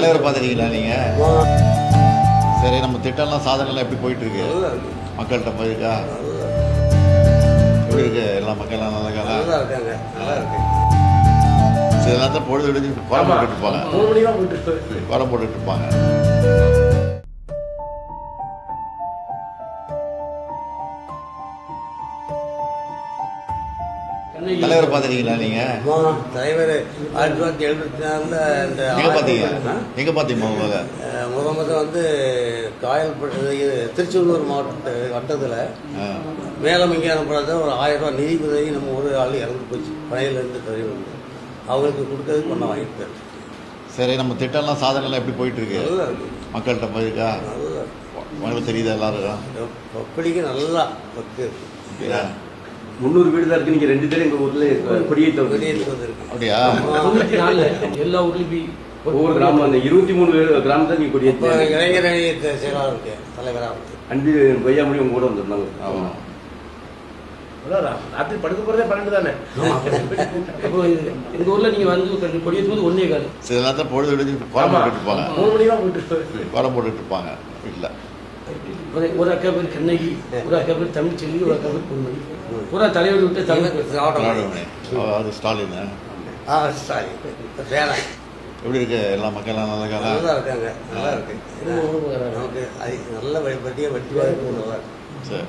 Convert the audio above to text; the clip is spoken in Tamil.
தலைவரை பார்த்துருக்கீங்களா நீங்கள்? சரி, நம்ம திட்டம்லாம் சாதனைலாம் எப்படி போயிட்டுருக்கு? மக்கள்கிட்ட போயிருக்கா? எப்படி இருக்கு? எல்லா மக்கள்லாம் நல்லா இருக்காங்க. நல்லா இருக்கு. சில நேரத்தில் பொழுது விடுஞ்சு குரம் போட்டுட்டு இருப்பாங்க. குரம் போட்டுட்டு இருப்பாங்க. தலைவரை பார்த்துருக்கீங்களா நீங்கள்? தலைவர் 1974 எங்கே பார்த்தீங்க? எங்கே பார்த்தீங்க முதல்ல வந்து காயல்பட்டு திருச்செந்தூர் மாவட்ட வட்டத்தில் மேலமங்கி அனுப்புறது ஒரு 1000 ரூபா நிதி உதவி நம்ம ஒரு ஆள் இறந்து போச்சு. பழையிலேருந்து தலைவர் அவங்களுக்கு கொடுக்கறதுக்கு பண்ண வாங்கிட்டு. சரி, நம்ம திட்டம்லாம் சாதனைலாம் எப்படி போயிட்டுருக்கு? நல்லா இருக்கு. மக்கள்கிட்ட போயிருக்கா? நல்லா உங்களுக்கு தெரியுதா எல்லாருக்கும்? அப்படிக்கு நல்லா ஒர்க்கு அப்படியா? 300 வீடு தான் இருக்கு. நீங்க 2 பேரும் எங்க ஊர்ல கொடியேற்ற வந்திருக்கு. அப்படியா? எல்லா ஊர்லயும் ஒவ்வொரு கிராமம் அந்த 23 கிராமத்தை நீங்க கொடியேற்ற இளைஞர் அணி செயலாளர் இருக்கு தலைவராக அன்பு கொய்யாமொழி உங்க கூட வந்திருந்தாங்க. ஆமாம். ராத்திரி படுக்க போறதே 12 தானே. எங்க ஊர்ல நீங்க வந்து கொடியேற்றும்போது 1 கால். சில நேரத்தில் பொழுது விடுஞ்சு குரம் போட்டுட்டு இருப்பாங்க. 3 மணி தான் போட்டு குரம் போட்டுட்டு இருப்பாங்க வீட்டில். ஒரு அக்கா பேர் கண்ணகி, ஒரு அக்கா பேர் தமிழ்ச்செல்வி, ஒரு அக்கா பேர் பொன்மணி. பூரா தலைவர் விட்டு தமிழ் அது ஸ்டாலின். ஸ்டாலின் வேலை எப்படி இருக்கு? எல்லா மக்கள்லாம் நல்லா நல்லா இருக்காங்க. நல்லா இருக்கு. நமக்கு அது நல்ல வட்டியாக நல்லா இருக்கு. சரி.